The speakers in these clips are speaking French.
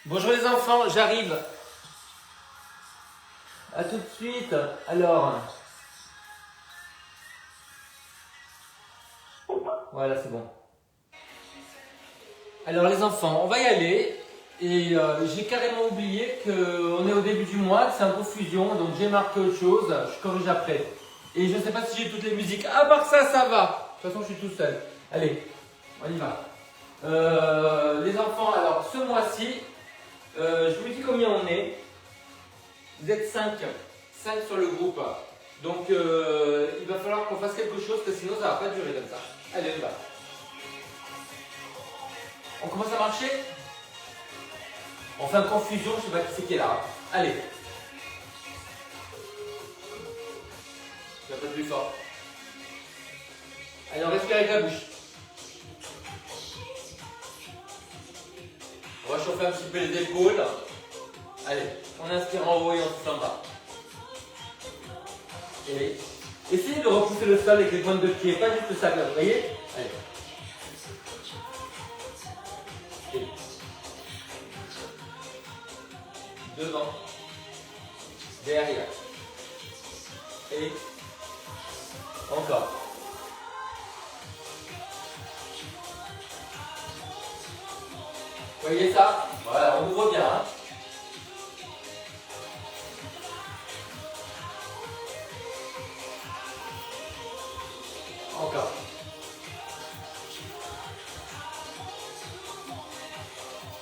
Bonjour les enfants, j'arrive. À tout de suite. Alors. Voilà, c'est bon. Alors les enfants, on va y aller. Et j'ai carrément oublié qu'on est au début du mois, que c'est un peu fusion, donc j'ai marqué autre chose, je corrige après. Et je ne sais pas si j'ai toutes les musiques. À part ça, ça va. De toute façon, je suis tout seul. Allez, on y va. Les enfants, alors ce mois-ci, je vous dis combien on est. Vous êtes 5. 5 sur le groupe. Donc il va falloir qu'on fasse quelque chose, parce que sinon ça ne va pas durer comme ça. Allez, on y va. On commence à marcher? On fait une confusion, je ne sais pas qui c'est qui est là. Allez. Je vais un peu plus fort. Allez, on respire avec la bouche. On va chauffer un petit peu les épaules. Allez, on inspire en haut et on souffle en bas. Et essayez de repousser le sol avec les pointes de pied, pas juste ça, vous voyez? Allez. Et devant, derrière, et encore. Vous voyez ça? Voilà, on ouvre bien. Hein. Encore.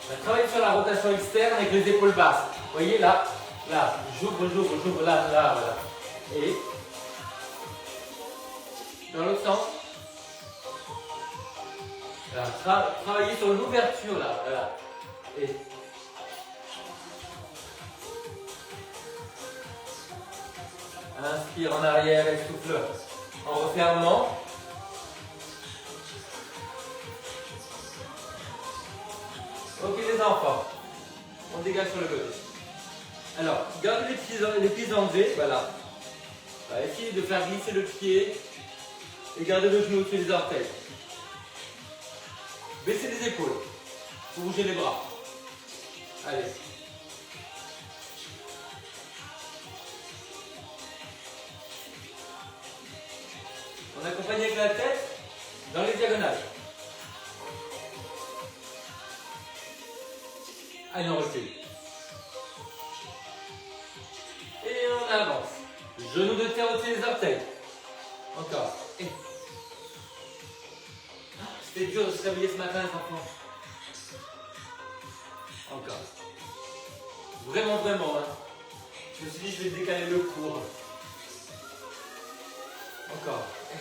On va travailler sur la rotation externe avec les épaules basses. Vous voyez là, là, j'ouvre, là, là, voilà. Et dans l'autre sens. Voilà. Travailler sur l'ouverture là, voilà. Et inspire en arrière et souffle en refermant. Ok les enfants, on dégage sur le côté. Alors, gardez les pieds enlevés, voilà. On va essayer de faire glisser le pied et garder le genou au-dessus des orteils. Baissez les épaules, pour bouger les bras. Allez. On accompagne avec la tête dans les diagonales. Allez, on recule. Et on avance. Genou de terre au-dessus des orteils. Encore. Et. C'était dur de se réveiller ce matin, les enfants. Encore. Vraiment, vraiment. Hein. Je me suis dit, je vais décaler le cours. Encore. Et.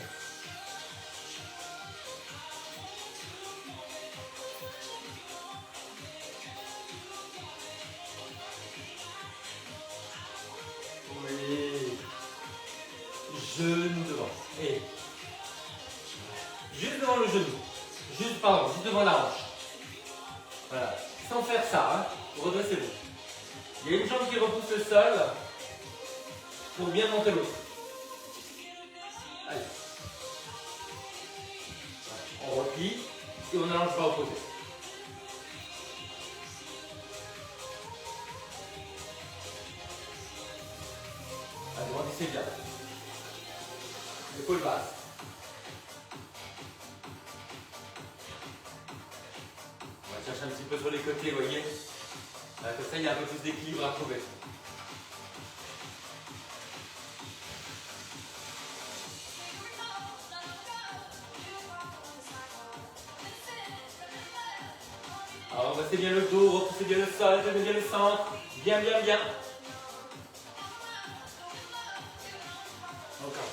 Oui. Genou devant. Et. Juste devant le genou. Juste devant la hanche. Voilà. Sans faire ça, hein. Redressez-vous. Il y a une jambe qui repousse le sol pour bien monter l'autre. Allez. Voilà. On replie et on allonge pas au côté. Agrandissez bien. Épaule basse. On va chercher un petit peu sur les côtés, vous voyez. Comme ça, il y a un peu plus d'équilibre à trouver. Alors, restez bien le dos, repoussez bien le sol, tenez bien le centre. Bien, bien, bien. Encore.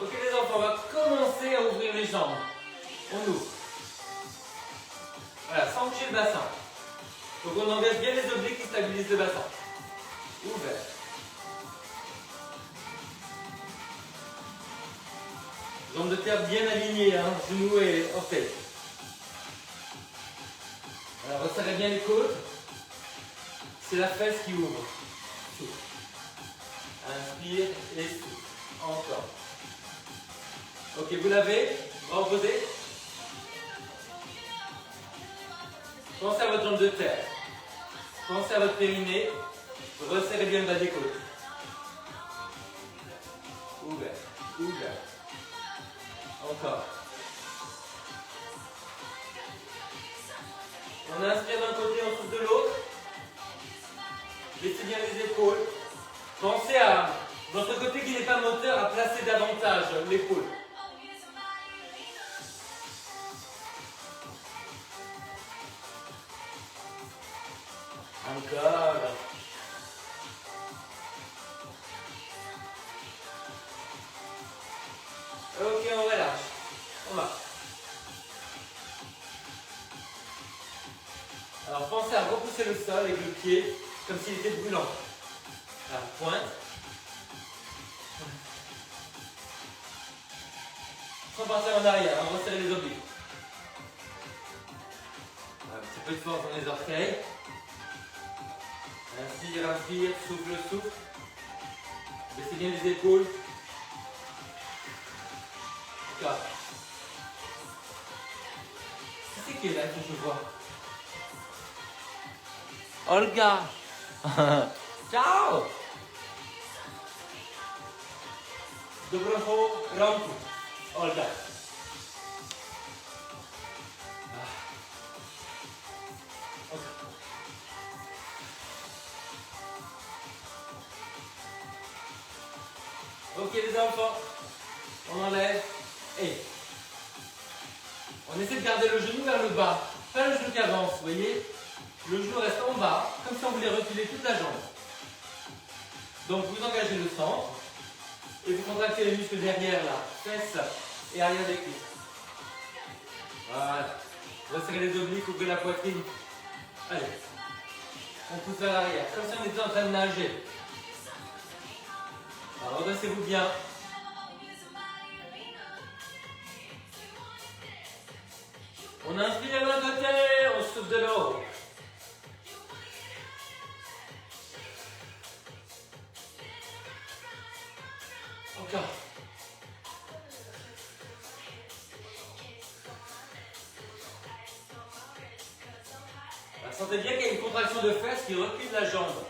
Ok les enfants, on va commencer à ouvrir les jambes. On ouvre. Voilà, sans bouger le bassin. Donc on engage bien les objets qui stabilisent le bassin. Ouvert. Jambes de terre bien alignées, hein, genoux et orteils. Alors resserrez bien les côtes. C'est la fesse qui ouvre. inspire et souffle. Encore. Ok, vous l'avez? Reposez. Pensez à votre jambe de terre. Pensez à votre périnée. Resserrez bien le bas des côtes. Ouvert, ouvert. Encore. On inspire d'un côté, on souffle de l'autre. Baissez bien les épaules. Pensez à votre côté qui n'est pas moteur, à placer davantage l'épaule. Encore. Ok, on relâche. On va. Alors pensez à repousser le sol avec le pied comme s'il était brûlant. La pointe. Sans partir en arrière, on va resserrer les obliques. Un petit peu de force dans les orteils. Inspire, inspire, souffle, souffle. Baissez bien les épaules. Encore. Qui c'est qui est là que je vois? Olga. Ciao. Dobro ranku. Olga. Ok les enfants, on enlève et on essaie de garder le genou vers le bas, pas le genou qui avance, vous voyez? Le genou reste en bas, comme si on voulait reculer toute la jambe. Donc vous engagez le centre et vous contractez les muscles derrière là, fesses et arrière des cuisses. Voilà, resserrez les obliques, ouvrez la poitrine. Allez, on pousse vers l'arrière, comme si on était en train de nager. Alors redressez-vous bien. On inspire d'un côté, on souffle de l'autre. Encore. Alors, sentez bien qu'il y a une contraction de fesses qui recule la jambe.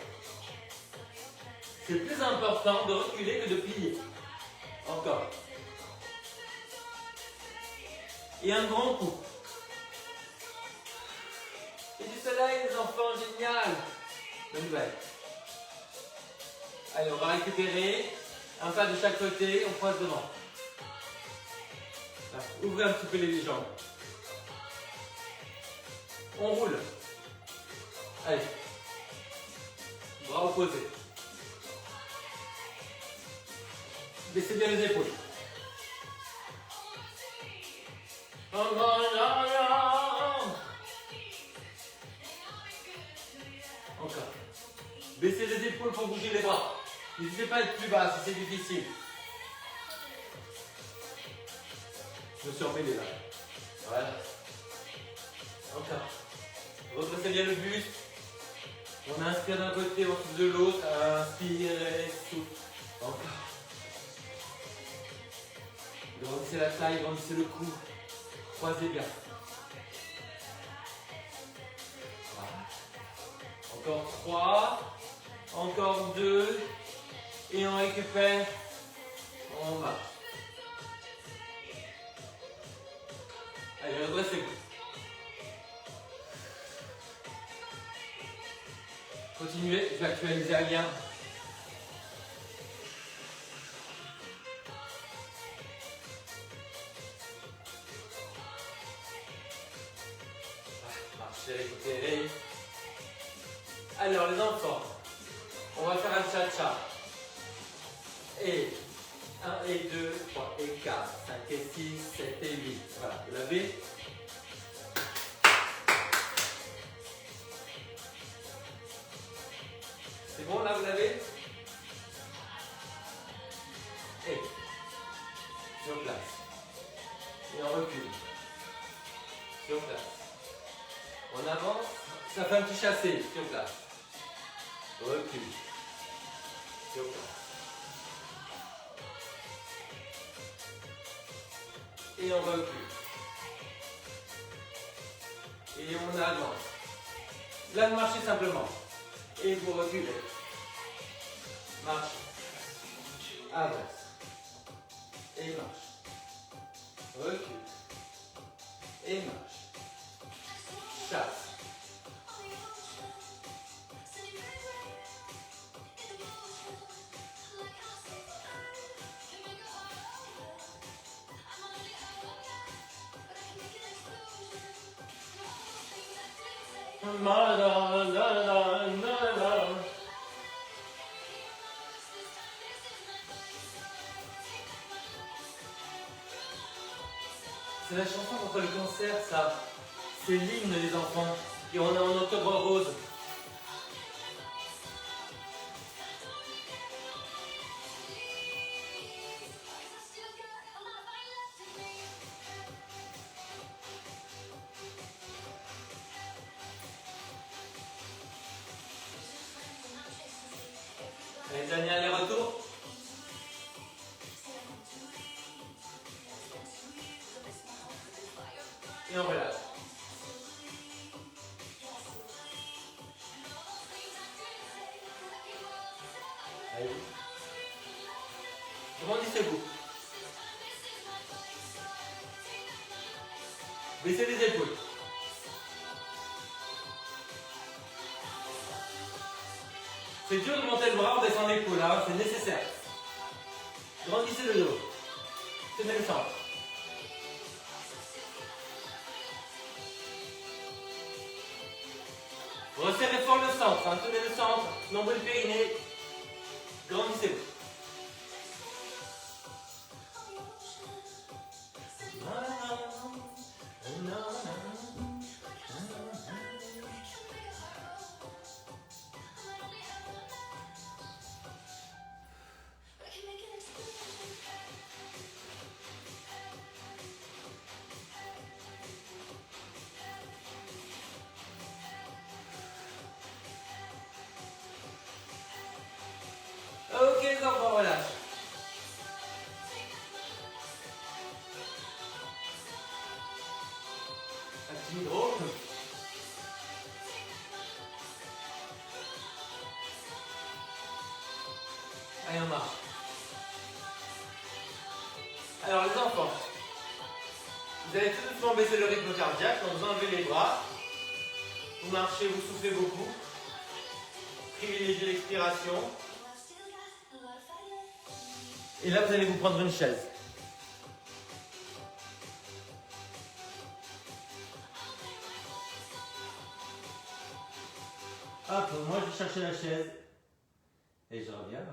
C'est plus important de reculer que de plier. Encore. Et un grand coup. Et du soleil, les enfants, génial. Bonne nouvelle. Allez, on va récupérer. Un pas de chaque côté, on croise devant. Là, ouvrez un petit peu les jambes. On roule. Allez. Bras opposés. Baissez bien les épaules. Encore. Baissez les épaules pour bouger les bras. N'hésitez pas à être plus bas si c'est difficile. Je me suis emmêlé là. Voilà. Encore. Redressez bien le buste. On inspire d'un côté, on souffle de l'autre. Inspirez, souffle. Encore. Grandissez la taille, grandissez le cou. Croisez bien. Voilà. Encore 3. Encore 2. Et on récupère. On va. Allez, redressez-vous. Continuez, je vais actualiser un lien. Marchez, écoutez. Alors les enfants, on va faire un cha-cha. Et 1 et 2, 3 et 4, 5 et 6, 7 et 8. Voilà, vous l'avez. C'est bon là, vous l'avez? Et sur place. Et on recule. Sur place. On avance, ça fait un petit chassé sur place. Recule. Sur place. Et on recule. Et on avance. Là, vous marchez simplement. Et vous reculez. Marche. Avance. Et marche. Recule. Et marche. Chasse. C'est la chanson contre le cancer, ça. C'est l'hymne des enfants. Et on est en octobre rose. Allez, dernier aller-retour. Et on relâche. Allez. Grandissez-vous. Baissez les épaules. C'est dur de monter le bras en baissant l'épaule, hein, c'est nécessaire. Grandissez le dos. Tenez le centre. Resserrez fort le centre, hein, tenez le centre, nombril périnée. Grandissez-vous. Ok les enfants, relâche. Un petit micro. Allez, on marche. Alors les enfants, vous allez tout doucement baisser le rythme cardiaque, donc vous enlevez les bras. Vous marchez, vous soufflez beaucoup. Privilégiez l'expiration. Et là, vous allez vous prendre une chaise. Hop, moi je vais chercher la chaise. Et je reviens.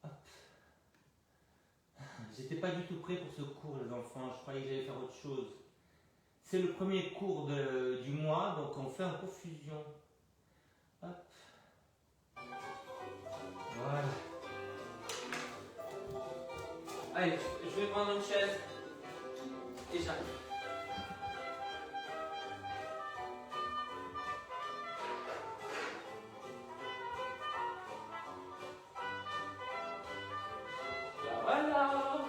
Hop. J'étais pas du tout prêt pour ce cours, les enfants. Je croyais que j'allais faire autre chose. C'est le premier cours du mois, donc on fait un cours fusion. Hop. Voilà. Allez, je vais prendre une chaise et j'arrive. Voilà.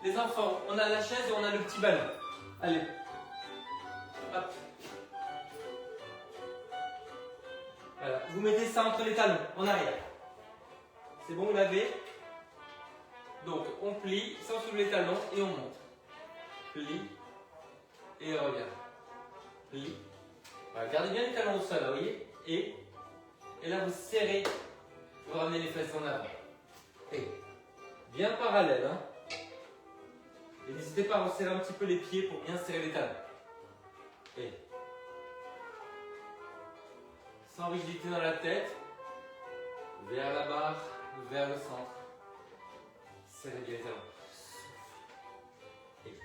Les enfants, on a la chaise et on a le petit ballon. Allez. Hop. Voilà. Vous mettez ça entre les talons, en arrière. C'est bon, vous l'avez. Donc, on plie sans soulever les talons et on monte. Plie et on revient. Plie. Voilà, gardez bien les talons au sol, vous voyez. Et là, vous serrez. Vous ramenez les fesses en avant. Et bien parallèle. Hein. Et n'hésitez pas à resserrer un petit peu les pieds pour bien serrer les talons. Et sans rigidité dans la tête. Vers la barre, vers le centre. Serrez bien les talons. Et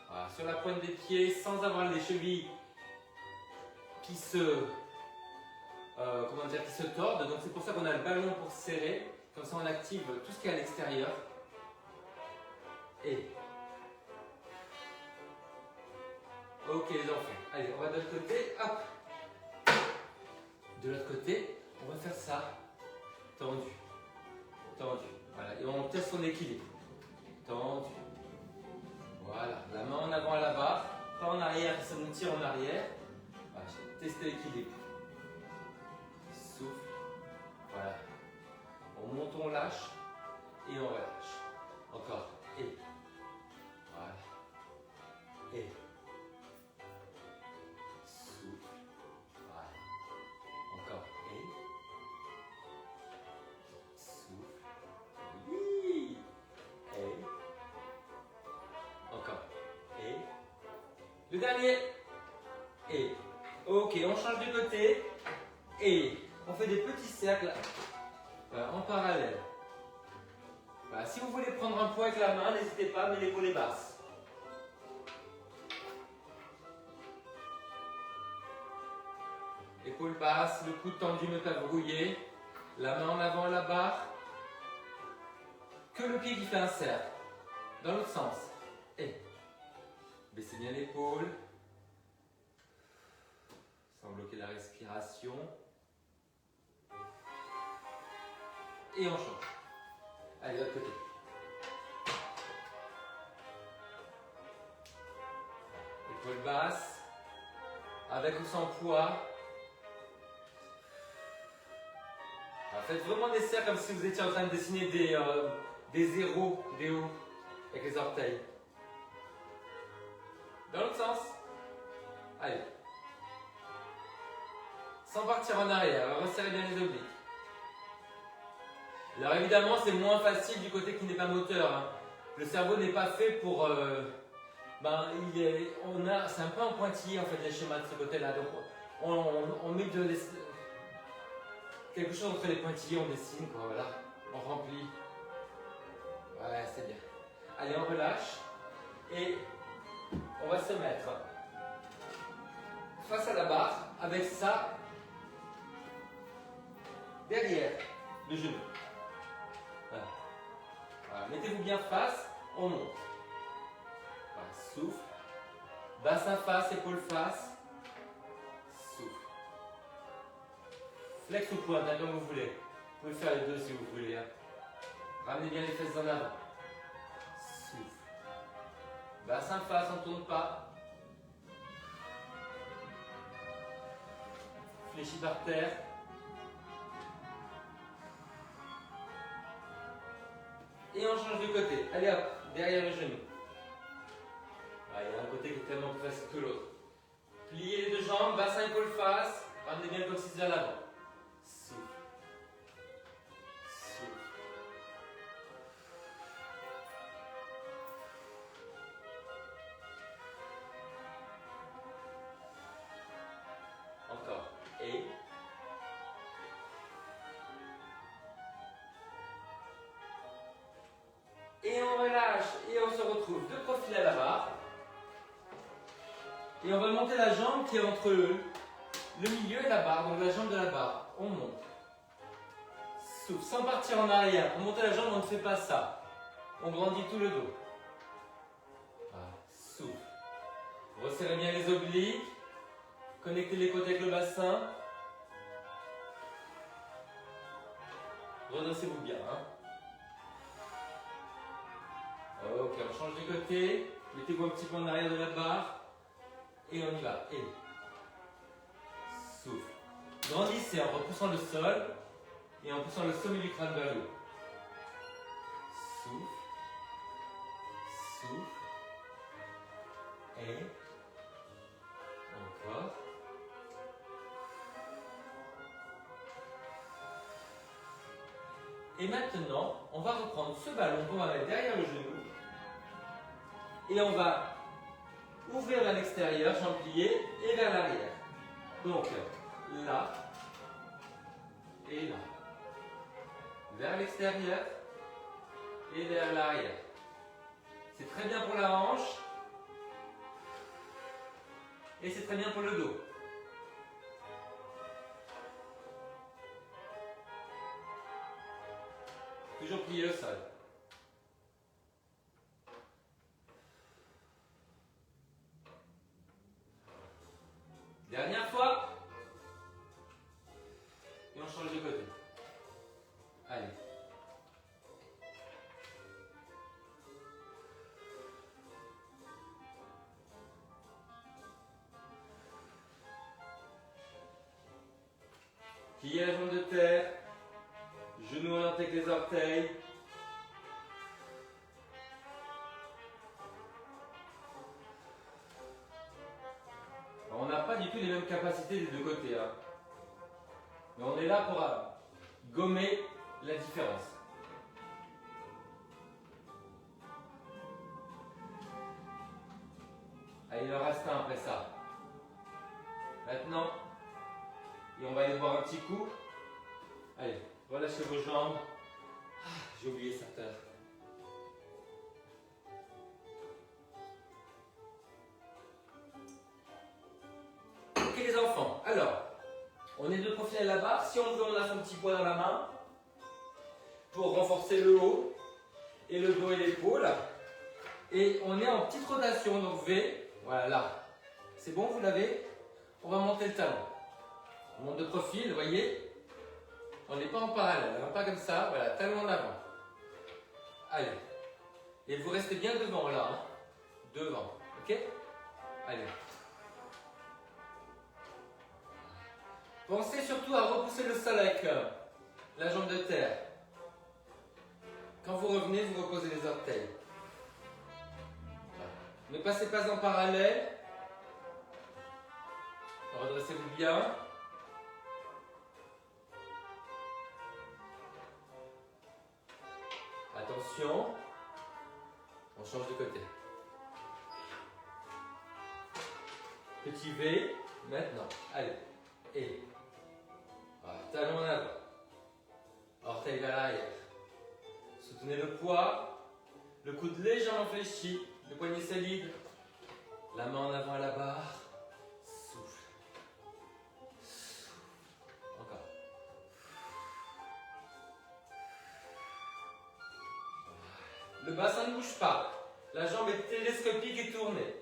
voilà, sur la pointe des pieds, sans avoir les chevilles qui se qui se tordent. Donc c'est pour ça qu'on a le ballon pour serrer. Comme ça on active tout ce qui est à l'extérieur. Et ok les enfants. Allez, on va de l'autre côté. Hop. De l'autre côté, on va faire ça. Tendu. Tendu. Voilà. Et on teste son équilibre. Tendu. Voilà, la main en avant à la barre, pas en arrière, ça nous tire en arrière. Voilà, testez l'équilibre. Souffle. Voilà. On monte, on lâche et on relâche. Encore. Et. Voilà. Et. Souffle. Voilà. Encore. Et. Souffle. Oui. Et. Encore. Et. Le dernier. Et. Ok, on change de côté. Et. On fait des petits cercles en parallèle. Voilà. Si vous voulez prendre un poids avec la main, n'hésitez pas, mais l'épaule est basse. Épaule basse, le coude tendu, ne pas brouiller. La main en avant à la barre. Que le pied qui fait un cercle. Dans l'autre sens. Et. Baissez bien l'épaule. Sans bloquer la respiration. Et on change. Allez, de l'autre côté. Épaule basse. Avec ou sans poids. Alors, faites vraiment des cercles comme si vous étiez en train de dessiner des zéros, des hauts, avec les orteils. Dans l'autre sens. Allez. Sans partir en arrière, resserrez bien les obliques. Alors évidemment, c'est moins facile du côté qui n'est pas moteur. Hein. Le cerveau n'est pas fait pour... c'est un peu en pointillé en fait les schémas de ce côté-là. Donc on met quelque chose entre les pointillés, on dessine, quoi, voilà. On remplit. Ouais, c'est bien. Allez, on relâche. Et on va se mettre face à la barre avec ça derrière le genou. Voilà. Voilà. Mettez-vous bien face, on monte. Voilà. Souffle. Bassin face, épaule face. Souffle. Flex ou pointe, hein, comme vous voulez. Vous pouvez faire les deux si vous voulez. Hein. Ramenez bien les fesses en avant. Souffle. Bassin face, on ne tourne pas. Fléchis par terre. Et on change de côté. Allez hop, derrière le genou. Ah, il y a un côté qui est tellement plus facile que l'autre. Pliez les deux jambes, bassin, épaule face. Ramenez bien le coccyx vers l'avant. Souffle. Souffle. Encore. Et. Et on relâche. Et on se retrouve de profil à la barre. Et on va monter la jambe qui est entre le milieu et la barre. Donc la jambe de la barre. On monte. Souffle. Sans partir en arrière. Pour monter la jambe, on ne fait pas ça. On grandit tout le dos. Voilà. Souffle. Resserrez bien les obliques. Connectez les côtés avec le bassin. Redressez-vous bien. Hein. Ok, on change de côté. Mettez-vous un petit peu en arrière de la barre. Et on y va. Et. Souffle. Grandissez en repoussant le sol. Et en poussant le sommet du crâne vers le haut. Souffle. Souffle. Et. Encore. Et maintenant, on va reprendre ce ballon qu'on va mettre derrière le genou. Et on va ouvrir vers l'extérieur, jambe pliée, et vers l'arrière. Donc, là, et là. Vers l'extérieur, et vers l'arrière. C'est très bien pour la hanche, et c'est très bien pour le dos. Toujours plier le sol. Dernière fois. Et on change de côté. Allez. Pliez la jambe de terre. Genoux orientés avec les orteils. Alors, on n'a pas du tout les mêmes capacités des deux côtés. Hein. Mais on est là pour gommer la différence. Allez, il en reste un après ça. Maintenant, et on va aller boire un petit coup. Allez, relâchez vos jambes. Ah, j'ai oublié cette heure. Ok les enfants, alors, on est de profil à la barre. Si on veut, on a son petit poids dans la main pour renforcer le haut et le dos et l'épaule. Et on est en petite rotation, donc V, voilà là. C'est bon, vous l'avez? On va monter le talon. On monte de profil, vous voyez? On n'est pas en parallèle, pas comme ça, voilà, talon en avant. Allez. Et vous restez bien devant là, hein. Devant, ok? Allez. Pensez surtout à repousser le sol avec la jambe de terre. Quand vous revenez, vous reposez les orteils. Ne passez pas en parallèle. Redressez-vous bien. Attention. On change de côté. Petit V. Maintenant. Allez. Et. Voilà, talon en avant. Orteil vers l'arrière. Soutenez le poids. Le coude légèrement fléchi. Le poignet solide. La main en avant à la barre. Souffle. Souffle. Encore. Le bassin ne bouge pas. La jambe est télescopique et tournée.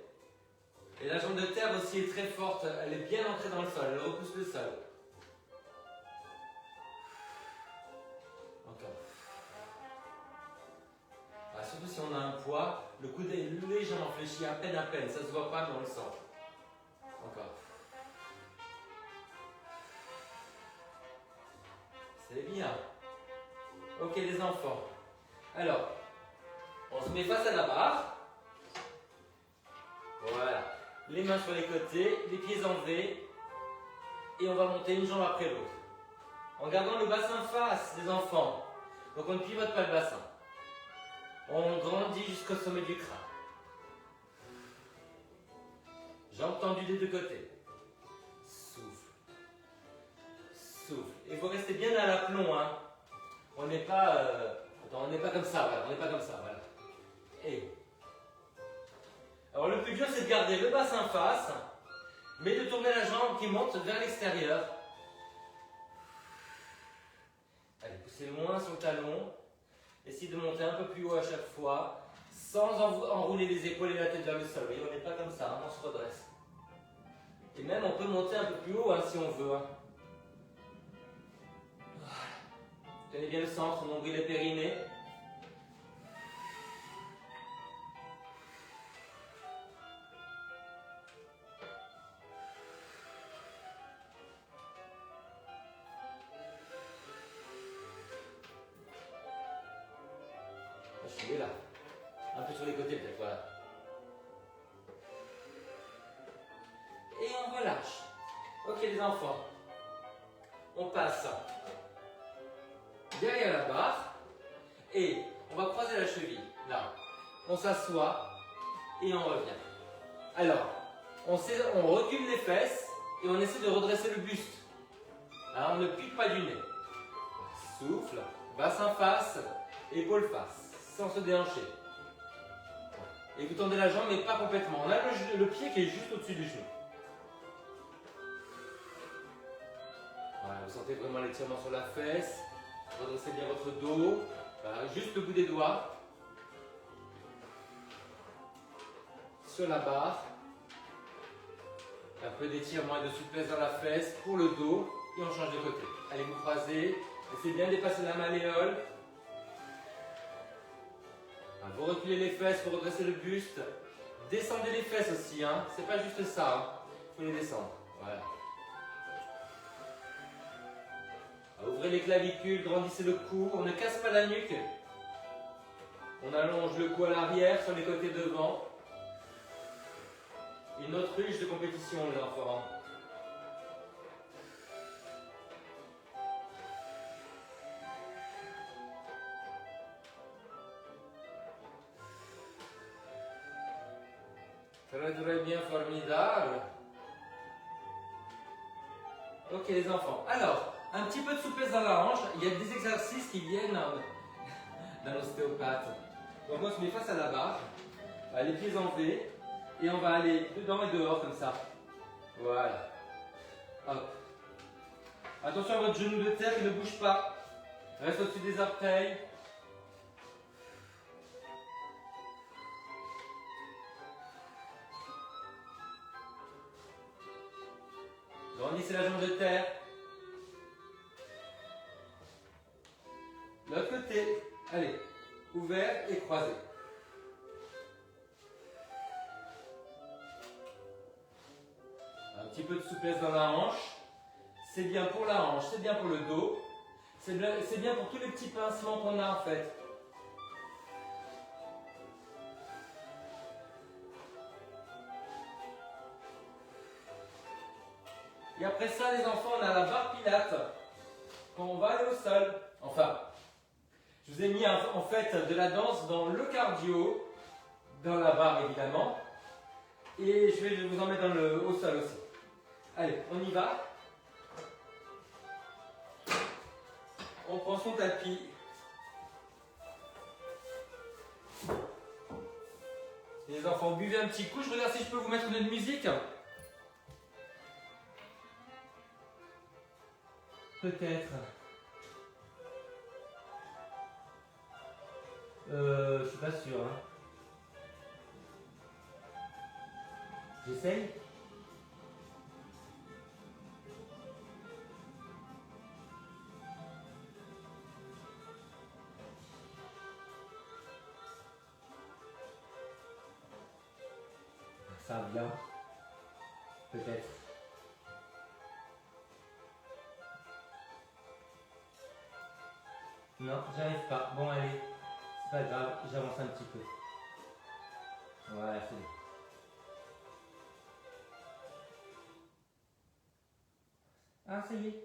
Et la jambe de terre aussi est très forte. Elle est bien ancrée dans le sol. Elle repousse le sol. Encore. Ah, surtout si on a un poids, le coude est légèrement fléchi, à peine, ça se voit pas mais on le sent. Encore. C'est bien. Ok les enfants. Alors, on se met face à la barre. Voilà. Les mains sur les côtés, les pieds en V. Et on va monter une jambe après l'autre. En gardant le bassin face des enfants. Donc on ne pivote pas le bassin. On grandit jusqu'au sommet du crâne. Jambes tendues des deux côtés. Souffle. Souffle. Et vous restez bien à l'aplomb. Hein. On n'est pas... Attends, on n'est pas comme ça. Voilà. On n'est pas comme ça. Voilà. Et... Alors le plus dur c'est de garder le bassin face, mais de tourner la jambe qui monte vers l'extérieur. Allez, poussez moins sur le talon. Essayez de monter un peu plus haut à chaque fois, sans enrouler les épaules et la tête vers le sol. Vous voyez, on n'est pas comme ça, hein, on se redresse. Et même on peut monter un peu plus haut hein, si on veut. Hein. Voilà. Tenez bien le centre, nombril et périnée. Je suis là. Un peu sur les côtés peut-être, voilà. Et on relâche. Ok les enfants. On passe derrière la barre. Et on va croiser la cheville. Là. On s'assoit et on revient. Alors, on recule les fesses et on essaie de redresser le buste. Alors, on ne pique pas du nez. Souffle, bassin face, épaule face. Sans se déhancher. Et vous tendez la jambe, mais pas complètement. On a le pied qui est juste au-dessus du genou. Voilà, vous sentez vraiment l'étirement sur la fesse. Redressez bien votre dos. Voilà, juste le bout des doigts. Sur la barre. Un peu d'étirement et de souplesse dans la fesse pour le dos. Et on change de côté. Allez, vous croisez. Essayez bien de dépasser la malléole. Vous reculez les fesses pour redresser le buste. Descendez les fesses aussi, hein. C'est pas juste ça. Il faut les descendre. Voilà. ouvrez les clavicules, grandissez le cou, on ne casse pas la nuque. On allonge le cou à l'arrière, sur les côtés devant. Une autruche de compétition, les enfants. Très bien, formidable. Ok les enfants. Alors, un petit peu de souplesse dans la hanche. Il y a des exercices qui viennent d'un ostéopathe. Donc on se met face à la barre, les pieds en V, et on va aller dedans et dehors comme ça. Voilà. Hop. Attention à votre genou de terre qui ne bouge pas. Reste au-dessus des orteils. Grandissez la jambe de terre. L'autre côté. Allez. Ouvert et croisé. Un petit peu de souplesse dans la hanche. C'est bien pour la hanche, c'est bien pour le dos. C'est bien pour tous les petits pincements qu'on a en fait. Et après ça, les enfants, on a la barre pilate. Quand on va aller au sol. Enfin, je vous ai mis en fait de la danse dans le cardio, dans la barre évidemment. Et je vais vous en mettre au sol aussi. Allez, on y va. On prend son tapis. Les enfants, buvez un petit coup. Je regarde si je peux vous mettre une musique. Peut-être. Je suis pas sûr. Hein. J'essaye. Ça vient. Peut-être. Non, j'arrive pas. Bon, allez. C'est pas grave, j'avance un petit peu. Voilà, c'est bon. Ah, ça y est.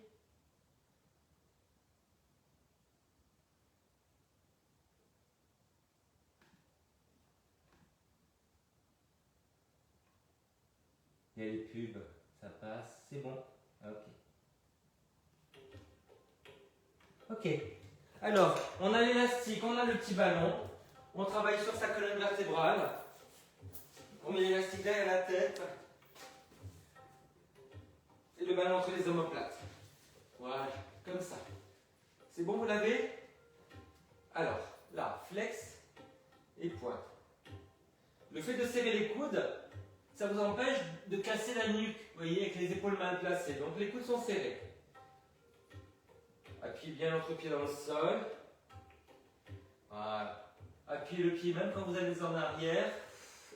Il y a les pubs, ça passe, c'est bon. Ok. Ok. Alors, on a l'élastique, on a le petit ballon. On travaille sur sa colonne vertébrale. On met l'élastique derrière la tête. Et le ballon entre les omoplates. Voilà, comme ça. C'est bon, vous l'avez? Alors, là, flex et pointe. Le fait de serrer les coudes, ça vous empêche de casser la nuque, vous voyez, avec les épaules mal placées. Donc les coudes sont serrés. Appuyez bien l'entrepied dans le sol. Voilà. Appuyez le pied même quand vous allez en arrière.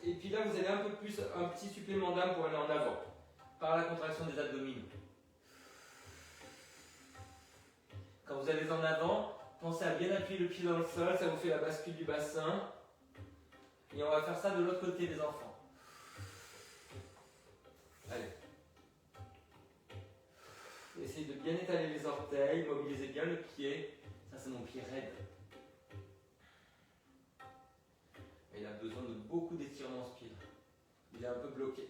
Et puis là, vous avez un peu plus, un petit supplément d'âme pour aller en avant, par la contraction des abdominaux. Quand vous allez en avant, pensez à bien appuyer le pied dans le sol, ça vous fait la bascule du bassin. Et on va faire ça de l'autre côté des enfants. Allez. Essayez de bien étaler les orteils, mobilisez bien le pied. Ça, c'est mon pied raide. Et il a besoin de beaucoup d'étirement ce pied. Il est un peu bloqué.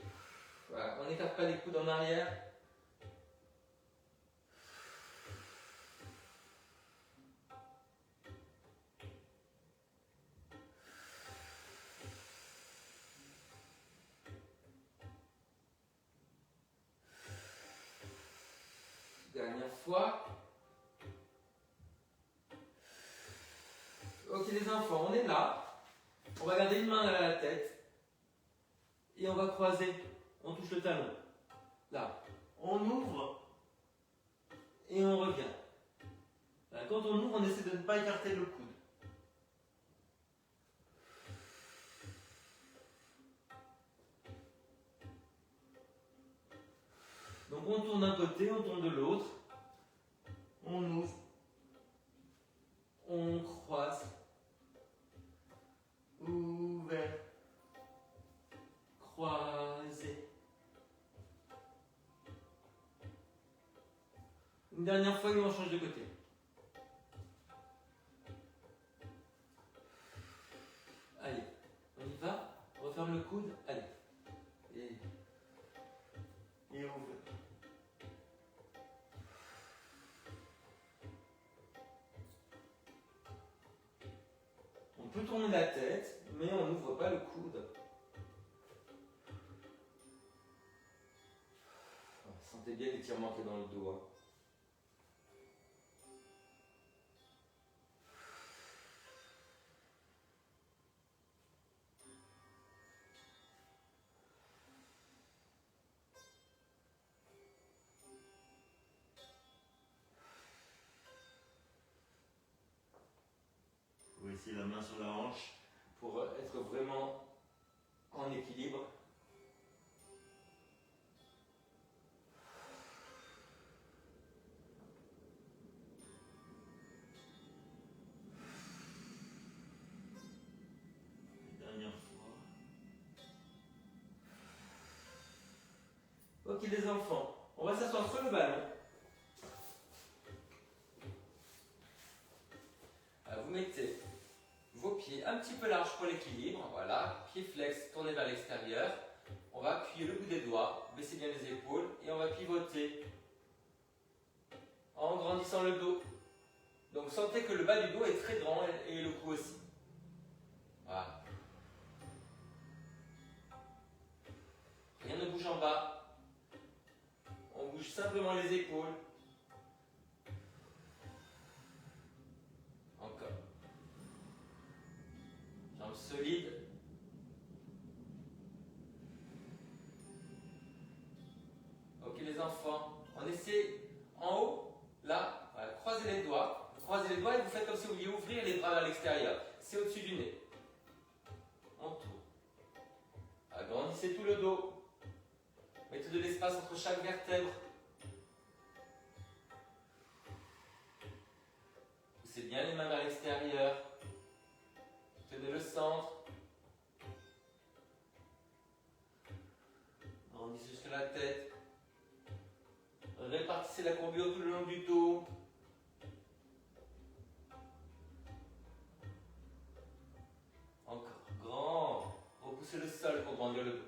Voilà. On n'écarte pas les coudes en arrière. Dernière fois. Ok les enfants, on est là. On va garder une main à la tête. Et on va croiser. On touche le talon. Là. On ouvre. Et on revient. Là, quand on ouvre, on essaie de ne pas écarter le coude. Donc on tourne d'un côté, on tourne de l'autre. On ouvre. On croise. Ouvert. Croisé. Une dernière fois et on change de côté. Allez, on y va. On referme le coude. Allez. Et ouvre. On peut tourner la tête, mais on n'ouvre pas le coude. Sentez bien l'étirement qui est dans le dos. Hein. Vous ici la main sur la hanche pour être vraiment en équilibre. Dernière fois. Ok les enfants, on va s'asseoir sur le ballon. Alors, vous mettez vos pieds un petit peu larges pour l'équilibre, voilà, pieds flex, tournés vers l'extérieur. On va appuyer le bout des doigts, baisser bien les épaules et on va pivoter en grandissant le dos. Donc sentez que le bas du dos est très grand et le cou aussi. Voilà. Rien ne bouge en bas. On bouge simplement les épaules. Encore. Jambes solides. Ok les enfants, on essaie en haut, là, voilà, croisez les doigts. Croisez les doigts et vous faites comme si vous vouliez ouvrir les bras vers l'extérieur. C'est au-dessus du nez. On tourne. Agrandissez tout le dos. Mettez de l'espace entre chaque vertèbre. Poussez bien les mains vers l'extérieur. Tenez le centre. Grandissez jusqu'à la tête. Répartissez la courbure tout le long du dos. Encore grand. Repoussez le sol pour grandir le dos.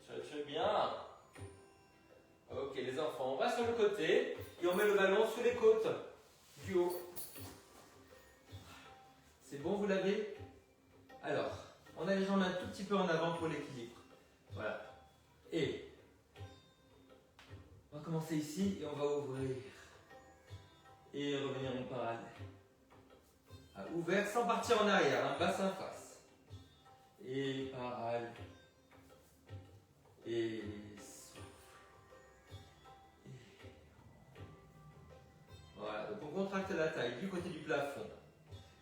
Cherchez bien. Ok les enfants, on va sur le côté et on met le ballon sous les côtes du haut. C'est bon, vous l'avez? Alors, on a les jambes un tout petit peu en avant pour l'équilibre. Voilà. Et on va commencer ici et on va ouvrir. Et revenir en parallèle. Ouvert sans partir en arrière, hein, bassin face. Et parallèle. Et souffle. Voilà, donc on contracte la taille du côté du plafond.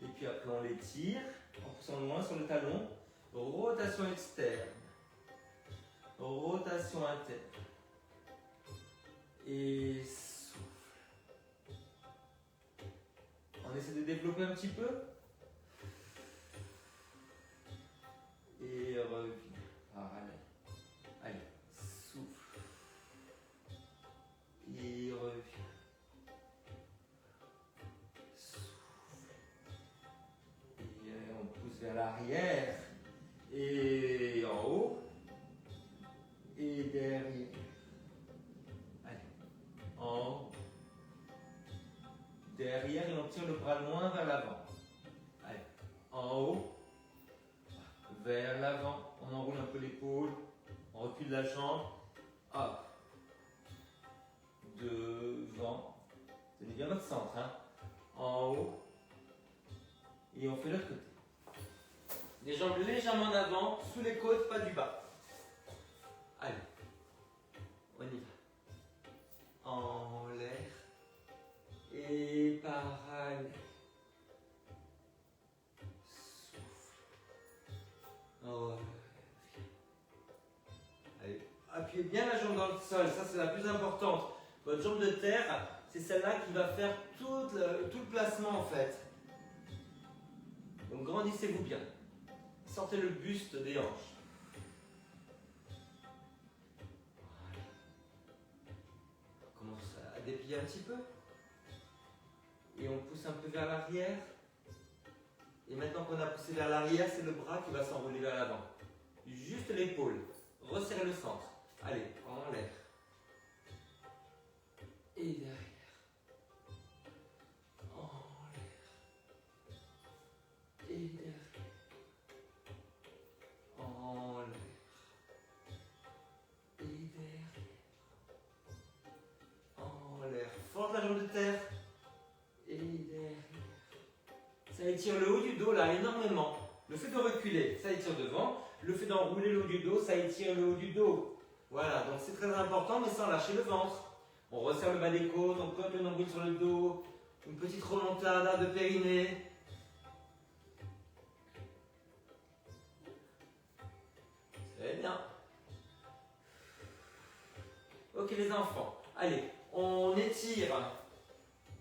Et puis après on l'étire en poussant loin sur le talon. Rotation externe. Rotation interne. Et souffle. On essaie de développer un petit peu. Et revient. Parallèle. Allez, souffle. Et revient. Souffle. Et on pousse vers l'arrière. Et en haut. Et derrière. Allez. En haut. Derrière et on tire le bras loin vers l'avant. Allez. En haut. Vers l'avant. On enroule un peu l'épaule. On recule la jambe. Hop. Devant. Tenez bien votre centre. Hein. En haut. Et on fait l'autre côté. Les jambes légèrement en avant, sous les côtes, pas du bas. Allez. On y va. En l'air. Et parallèle. Souffle. Revient. Allez. Appuyez bien la jambe dans le sol, ça c'est la plus importante. Votre jambe de terre, c'est celle-là qui va faire tout le placement en fait. Donc grandissez-vous bien. Sortez le buste des hanches. Voilà. On commence à déplier un petit peu. Et on pousse un peu vers l'arrière. Et maintenant qu'on a poussé vers l'arrière, c'est le bras qui va s'enrouler vers l'avant. Juste l'épaule. Resserrez le centre. Allez, en l'air. Et derrière. En l'air. Et derrière. En l'air. Et derrière. En l'air. Force la jambe de terre. Et derrière. Ça étire le haut du dos là énormément. Le fait de reculer, ça étire devant. Le fait d'enrouler le haut du dos, ça étire le haut du dos. Voilà, donc c'est très important, mais sans lâcher le ventre. On resserre le bas des côtes, on cote le nombril sur le dos. Une petite remontada de périnée. Très bien. Ok les enfants, allez, on étire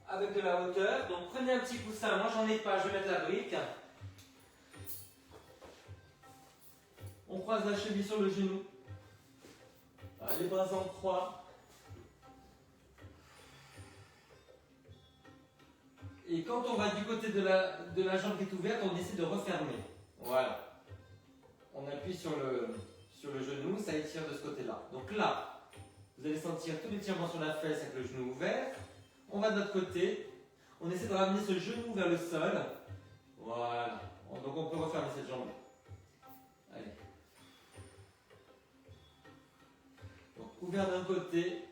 avec de la hauteur. Donc prenez un petit coussin, moi j'en ai pas, je vais mettre la brique. On croise la cheville sur le genou. Voilà, les bras en croix. Et quand on va du côté de la jambe qui est ouverte, on décide de refermer. Voilà. On appuie sur le genou, ça étire de ce côté-là. Donc là, vous allez sentir tout l'étirement sur la fesse avec le genou ouvert. On va de l'autre côté. On essaie de ramener ce genou vers le sol. Voilà. Donc on peut refermer cette jambe. Allez. Donc ouvert d'un côté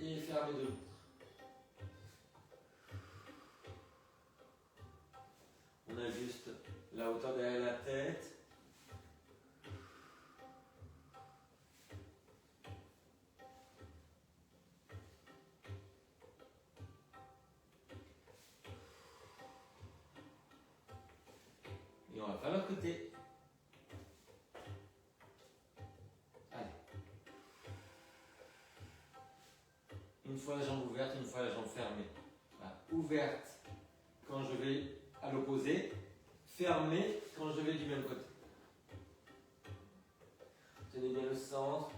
et fermé de l'autre. On ajuste la hauteur derrière la tête. Et on va faire l'autre côté. Allez. Une fois la jambe ouverte, une fois la jambe fermée. Voilà. Ouverte quand je vais à l'opposé, fermée quand je vais du même côté. Tenez bien le centre.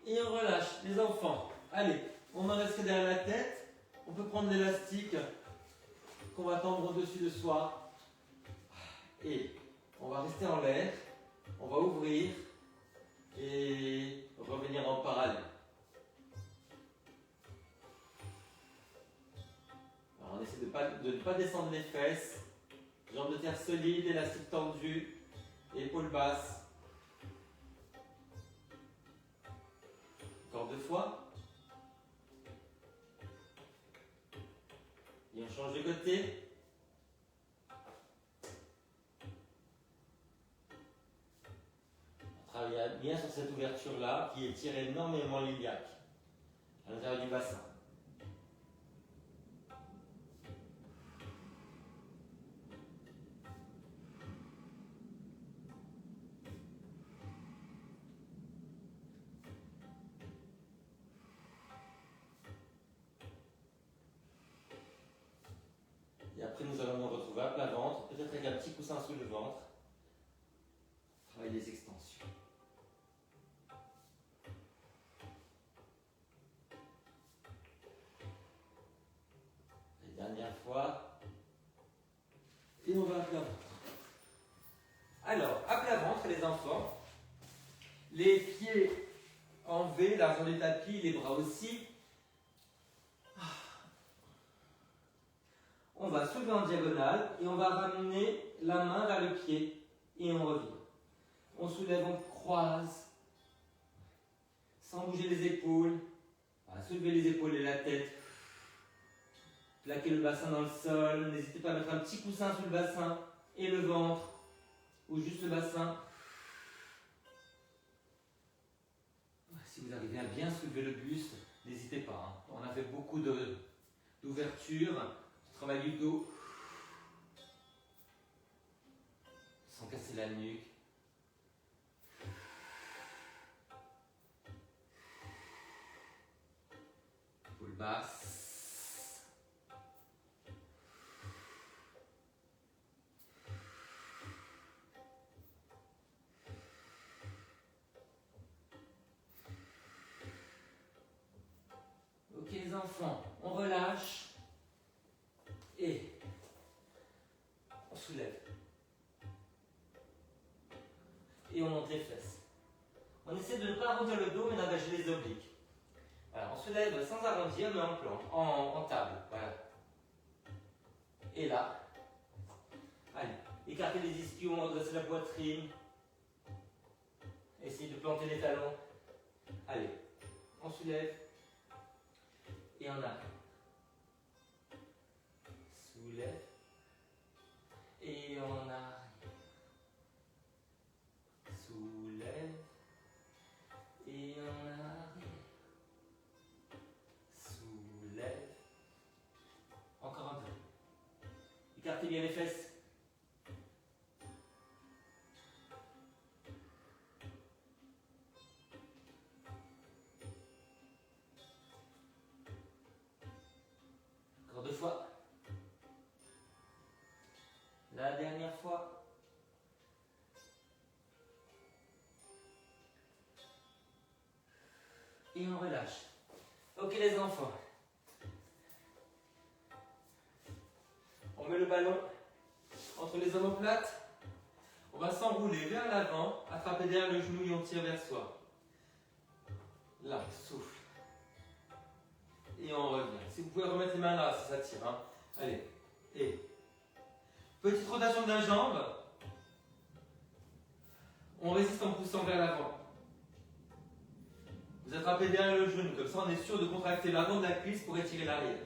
Et on relâche, les enfants. Allez, on en reste derrière la tête. On peut prendre l'élastique qu'on va tendre au-dessus de soi. Et on va rester en l'air. On va ouvrir et revenir en parallèle. Alors on essaie de ne pas descendre les fesses. Jambes de terre solide, élastique tendu, épaules basses. Encore 2 fois. Et on change de côté. On travaille bien sur cette ouverture-là qui étire énormément l'iliaque à l'intérieur du bassin. Et après, nous allons nous retrouver à plat ventre, peut-être avec un petit coussin sous le ventre. Travailler les extensions. La dernière fois. Et on va à plat ventre. Alors, à plat ventre, les enfants. Les pieds en V, l'argent du tapis, les bras aussi. On va soulever en diagonale et on va ramener la main vers le pied et on revient. On soulève, on croise, sans bouger les épaules. On va soulever les épaules et la tête. Plaquer le bassin dans le sol. N'hésitez pas à mettre un petit coussin sous le bassin et le ventre, ou juste le bassin. soulevez le buste, n'hésitez pas. Hein. On a fait beaucoup d'ouverture, travail du dos, sans casser la nuque. Épaule basse. Ok les enfants, on relâche et on soulève. Et on monte les fesses. On essaie de ne pas arrondir le dos mais d'engager les obliques. Voilà, on se lève sans arrondir mais en plan, en table. Voilà. Et là, allez, écartez les ischions, redressez la poitrine. Essayez de planter les talons. Allez, on soulève. Et on arrive. Soulève. Et on arrive. Soulève. Et on arrive. Soulève. Encore un peu. Écartez bien les fesses. Encore 2 fois. La dernière fois. Et on relâche. Ok les enfants. On met le ballon entre les omoplates. On va s'enrouler vers l'avant, attraper derrière le genou et on tire vers soi. Là, souffle. Et on revient. Si vous pouvez remettre les mains là, si ça tire. Hein. Allez. Et petite rotation de la jambe. On résiste en poussant vers l'avant. Vous attrapez derrière le genou, comme ça on est sûr de contracter l'avant de la cuisse pour étirer l'arrière.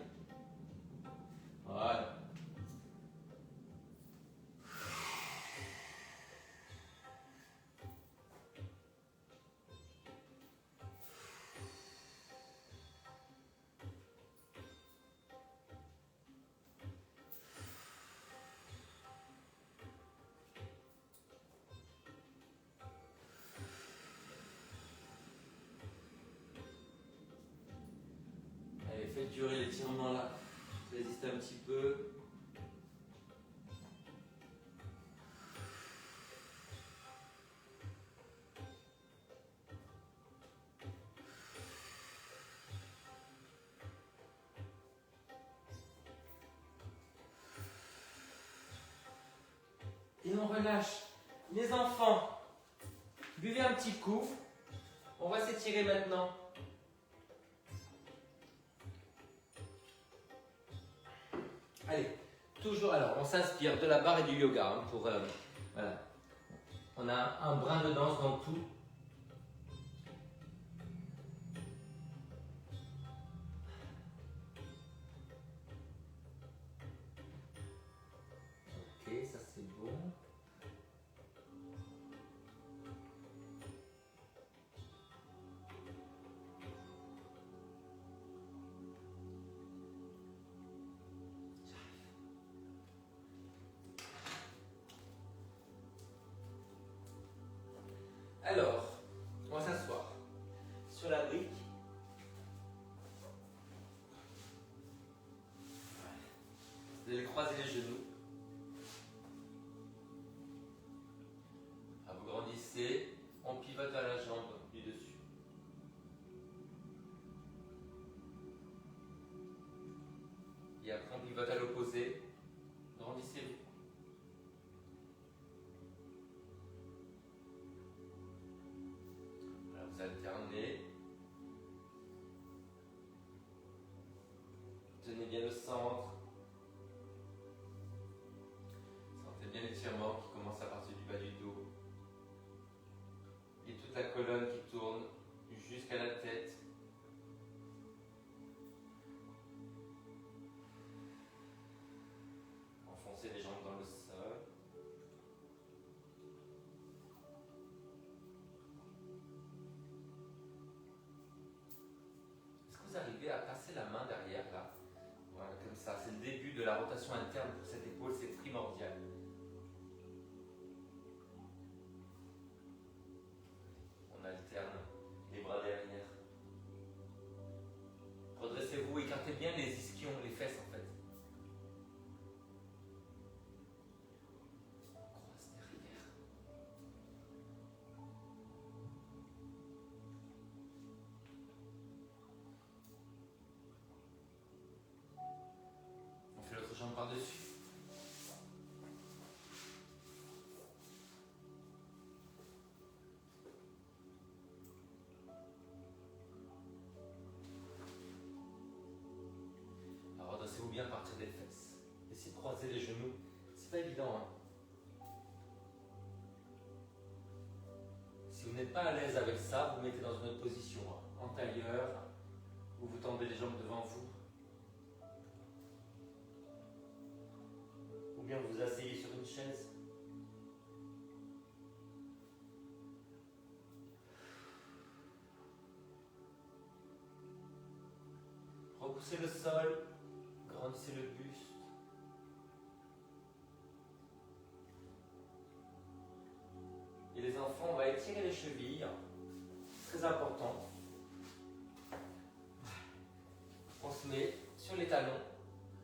Voilà. Allez, faites durer l'étirement là. Résistez un petit peu. Et on relâche. Les enfants, buvez un petit coup. On va s'étirer maintenant. Allez, toujours, alors on s'inspire de la barre et du yoga hein, pour, voilà. On a un brin de danse dans tout. Ok, ça c'est bon. Alors, on va s'asseoir sur la brique. Vous allez croiser les genoux. Ah, vous grandissez, on pivote à la jambe du dessus. Et après on pivote à l'opposé. Grandissez-vous. Alors vous alternez. Tenez bien le centre. Sentez bien l'étirement qui commence à partir du bas du dos. Et toute la colonne qui tourne jusqu'à la tête. Enfoncez les jambes dans le sol. la rotation interne pour cette épaule, c'est primordial. On alterne les bras derrière. Redressez-vous, écartez bien les ischions, les fesses en fait. On croise derrière. On fait l'autre jambe par-dessus. Alors redressez-vous bien à partir des fesses. Essayez de croiser les genoux. C'est pas évident, hein. Si vous n'êtes pas à l'aise avec ça, vous mettez dans une autre position, hein, en tailleur, ou vous tendez les jambes devant vous. Ou bien vous vous asseyez sur une chaise. Repoussez le sol, grandissez le buste. Et les enfants, on va étirer les chevilles. Très important. On se met sur les talons.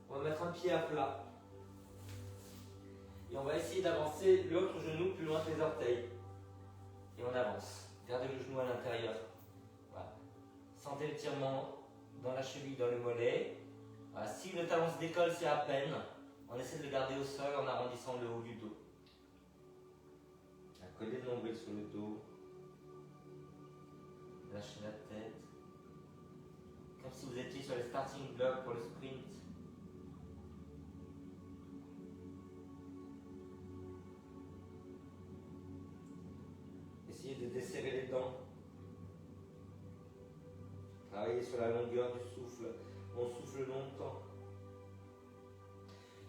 On va mettre un pied à plat. Et on va essayer d'avancer l'autre genou plus loin que les orteils. Et on avance. Gardez le genou à l'intérieur. Voilà. Sentez l'étirement dans la cheville, dans le mollet. Voilà. Si le talon se décolle, c'est à peine. On essaie de le garder au sol en arrondissant le haut du dos. Collez le nombril sur le dos. Lâchez la tête. Comme si vous étiez sur les starting blocks pour le sprint. Essayez de desserrer les dents. Travaillez sur la longueur du souffle. On souffle longtemps.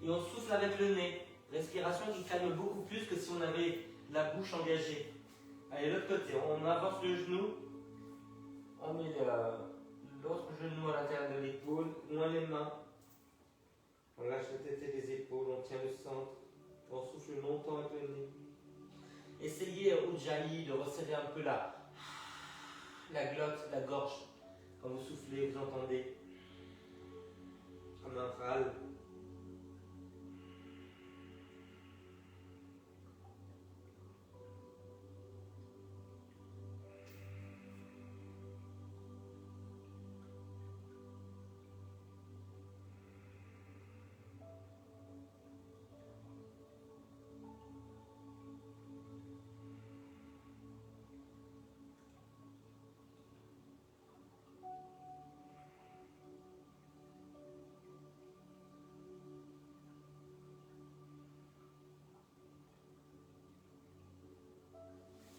Et on souffle avec le nez. Respiration qui calme beaucoup plus que si on avait la bouche engagée. Allez, l'autre côté. On avance le genou. On met l'autre genou à l'intérieur de l'épaule. Loin les mains. On lâche la tête et les épaules. On tient le centre. On souffle longtemps avec le nez. Essayez, Ujjayi, de resserrer un peu la glotte, la gorge. Quand vous soufflez, vous entendez comme un râle.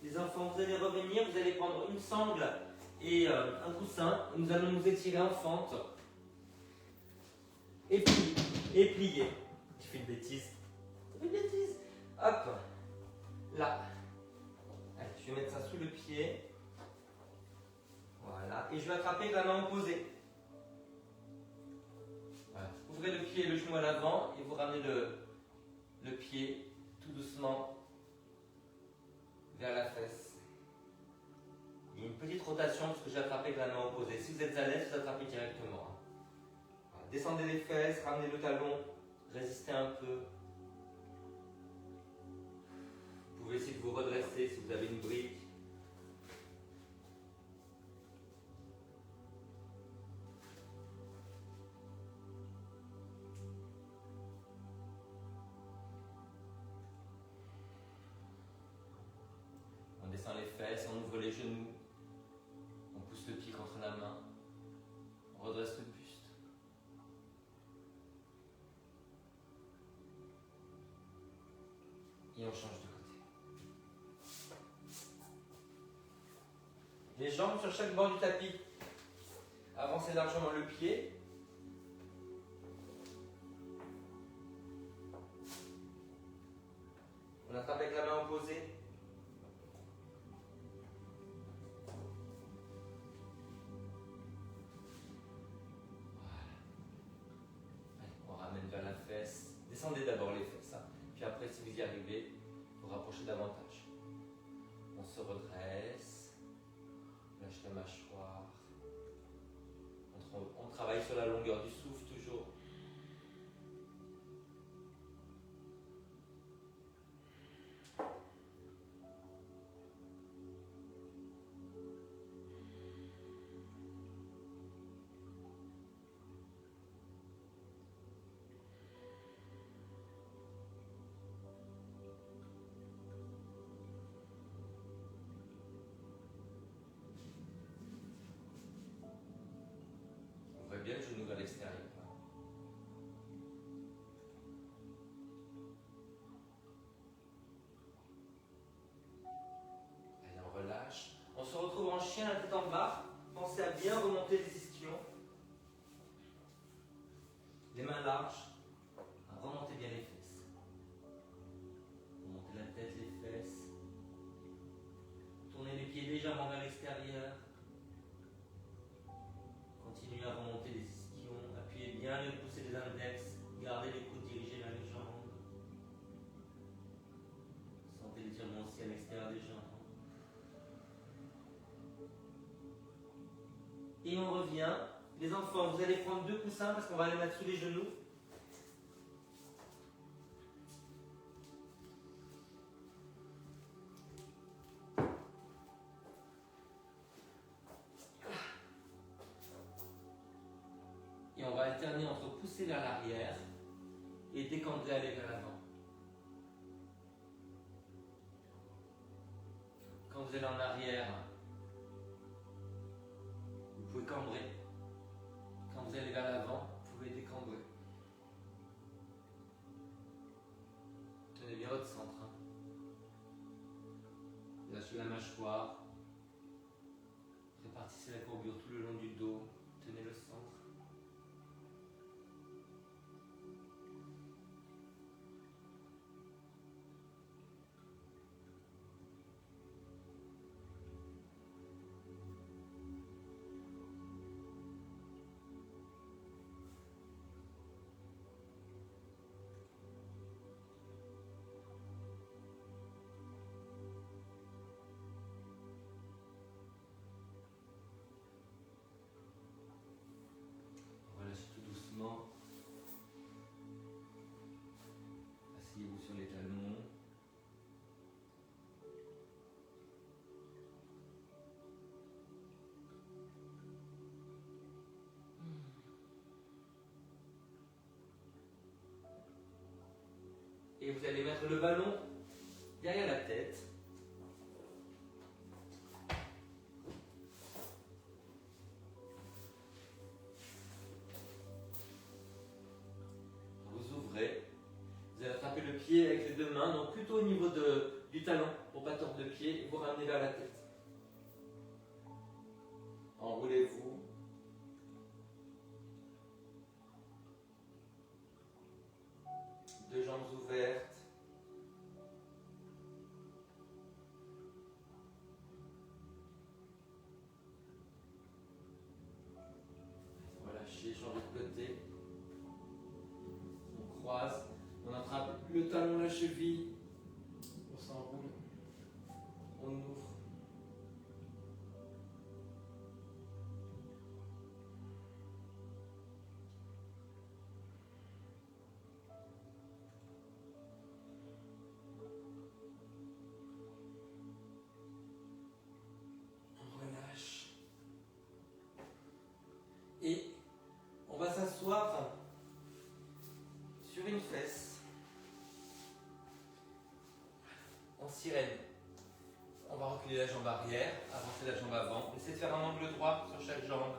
Les enfants, vous allez revenir, vous allez prendre une sangle et un coussin. Nous allons nous étirer en fente. Et plier. Tu fais une bêtise. Tu fais une bêtise. Hop. Là. Allez, je vais mettre ça sous le pied. Voilà. Et je vais attraper avec la main opposée. Voilà. Ouvrez le pied et le genou à l'avant et vous ramenez le pied tout doucement vers la fesse. Il y a une petite rotation parce que j'ai attrapé avec la main opposée. Si vous êtes à l'aise, vous attrapez directement. Voilà. Descendez les fesses, ramenez le talon, résistez un peu. Vous pouvez essayer de vous redresser si vous avez une brique. On descend les fesses, on ouvre les genoux, on pousse le pied contre la main, on redresse le buste. Et on change de côté. Les jambes sur chaque bord du tapis. Avancez largement le pied. On attrape avec la main opposée. On ramène vers la fesse. mâchoire. On travaille sur la longueur du souffle toujours. On voit bien le genou vers l'extérieur. Allez, on relâche. On se retrouve en chien, la tête en bas. Pensez à bien remonter les ischions. Les mains larges. Remontez bien les fesses. Remontez la tête, les fesses. Tournez les pieds légèrement vers l'extérieur. Continuez à remonter les ischions. Appuyez bien les pouces et les index. Gardez les coudes dirigés vers les jambes. Sentez l'étirement aussi à l'extérieur des jambes. Et on revient. Les enfants, vous allez prendre 2 coussins parce qu'on va les mettre sous les genoux. Et on va alterner entre pousser vers l'arrière et décambrer, aller vers l'avant. Quand vous allez en arrière, vous pouvez cambrer. Quand vous allez vers l'avant, vous pouvez décambrer. Tenez bien votre centre. Lâchez la mâchoire. Répartissez la courbure tout le long du dos. Tenez le centre. Relâchez tout doucement. Asseyez-vous sur les talons. Et vous allez mettre le ballon derrière la tête. Vous ouvrez. Vous allez attraper le pied avec les 2 mains, donc plutôt au niveau du talon pour ne pas tordre le pied et vous ramenez vers la tête. Enroulez-vous. Deux jambes ouvertes. Relâchez, changez de côté. On croise, on attrape le talon, la cheville. On s'enroule. On ouvre. Relâche. Et on va s'asseoir sur une fesse en sirène. On va reculer la jambe arrière, avancer la jambe avant. Essayez de faire un angle droit sur chaque jambe.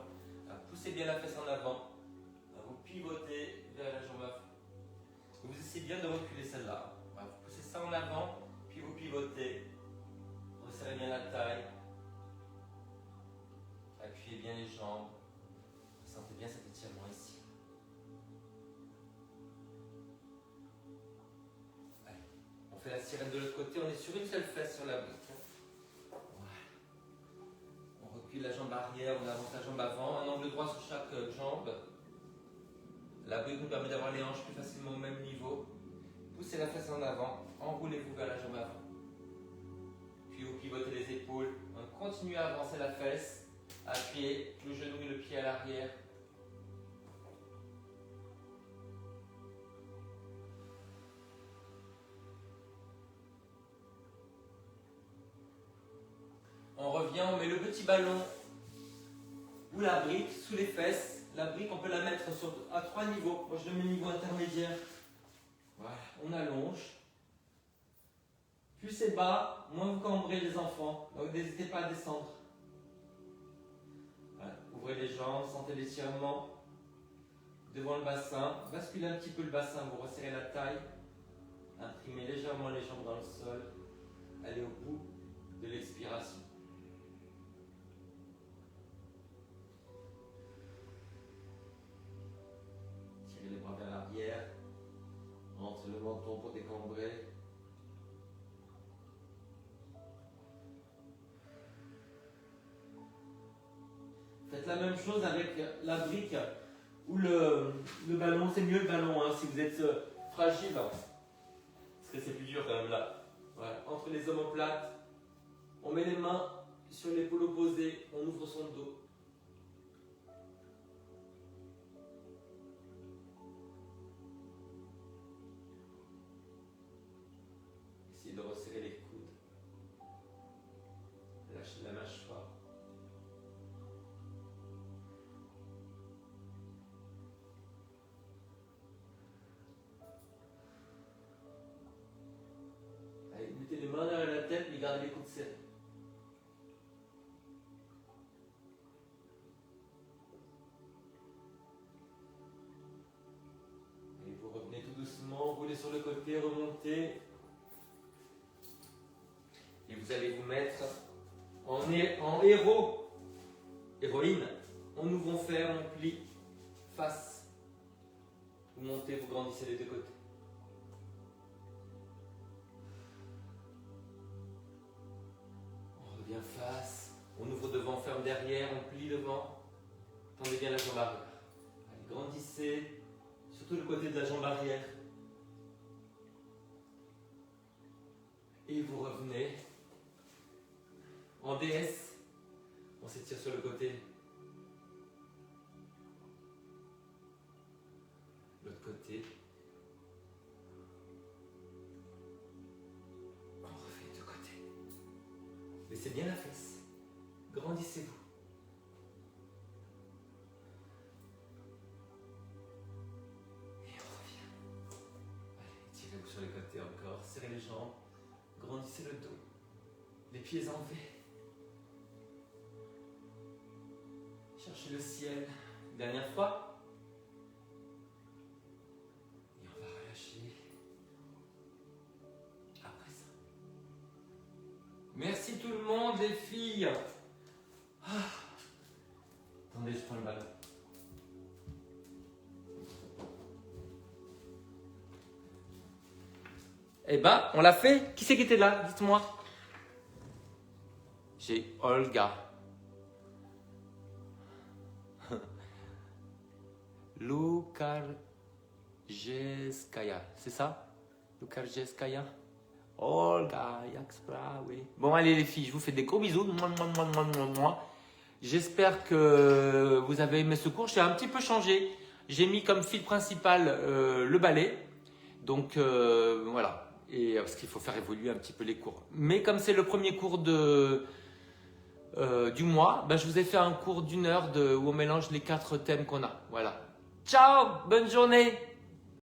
Poussez bien la fesse en avant. Vous pivotez vers la jambe avant. Vous essayez bien de reculer celle-là. Vous poussez ça en avant, puis vous pivotez. Resserrez bien la taille. Appuyez bien les jambes. Sentez bien cet étirement ici. Allez. On fait la sirène de l'autre côté. On est sur une seule fesse sur la brique. Voilà. On recule la jambe arrière, on avance la jambe avant. Un angle droit sur chaque jambe. La brique nous permet d'avoir les hanches plus facilement au même niveau. Poussez la fesse en avant. Enroulez-vous vers la jambe avant. Puis vous pivotez les épaules. On continue à avancer la fesse. Appuyez le genou et le pied à l'arrière. On revient, on met le petit ballon ou la brique sous les fesses. La brique, on peut la mettre à 3 niveaux. Moi, je le mets au niveau intermédiaire. Voilà, on allonge. Plus c'est bas, moins vous cambrez les enfants. Donc, n'hésitez pas à descendre. Voilà. Ouvrez les jambes, sentez l'étirement devant le bassin. Basculez un petit peu le bassin, vous resserrez la taille. Imprimez légèrement les jambes dans le sol. Allez au bout de l'expiration. Tirez les bras vers l'arrière. Rentrez le menton pour décambrer. Faites la même chose avec la brique ou le ballon. C'est mieux le ballon hein, si vous êtes fragile. Parce que c'est plus dur quand même là. Voilà. Entre les omoplates, on met les mains sur l'épaule opposée, on ouvre son dos. Essayez de resserrer les coudes. Lâchez la mâchoire. Allez, mettez les mains derrière la tête, mais gardez les coudes serrés. Et vous revenez tout doucement, roulez sur le côté, remontez. Et vous allez vous mettre en héros, héroïne. On ouvre, on ferme, on plie, face. Vous montez, vous grandissez les deux côtés. On revient face, on ouvre devant, on ferme derrière, on plie devant. Tendez bien la jambe arrière. Allez, grandissez, surtout le côté de la jambe arrière. Et vous revenez en DS. On s'étire sur le côté. L'autre côté. On refait de côté. Laissez bien la fesse. Grandissez-vous. Et on revient. Allez, tirez-vous sur le côté encore. Serrez les jambes. Grandissez le dos. Les pieds en V. Cherchez le ciel. Dernière fois. Et on va relâcher. Après ça. Merci tout le monde, les filles. Ah. Attendez, je prends le ballon. Eh ben, on l'a fait. Qui c'est qui était là? Dites-moi. J'ai Olga. Lukarjeskaya, c'est ça? Lukarjeskaya? Olga, Yakspra, oui. Bon, allez les filles, je vous fais des gros bisous. J'espère que vous avez aimé ce cours. J'ai un petit peu changé. J'ai mis comme fil principal le ballet. Donc, voilà. Et parce qu'il faut faire évoluer un petit peu les cours. Mais comme c'est le premier cours du mois, ben, je vous ai fait un cours d'1 heure où on mélange les 4 thèmes qu'on a. Voilà. Ciao, bonne journée!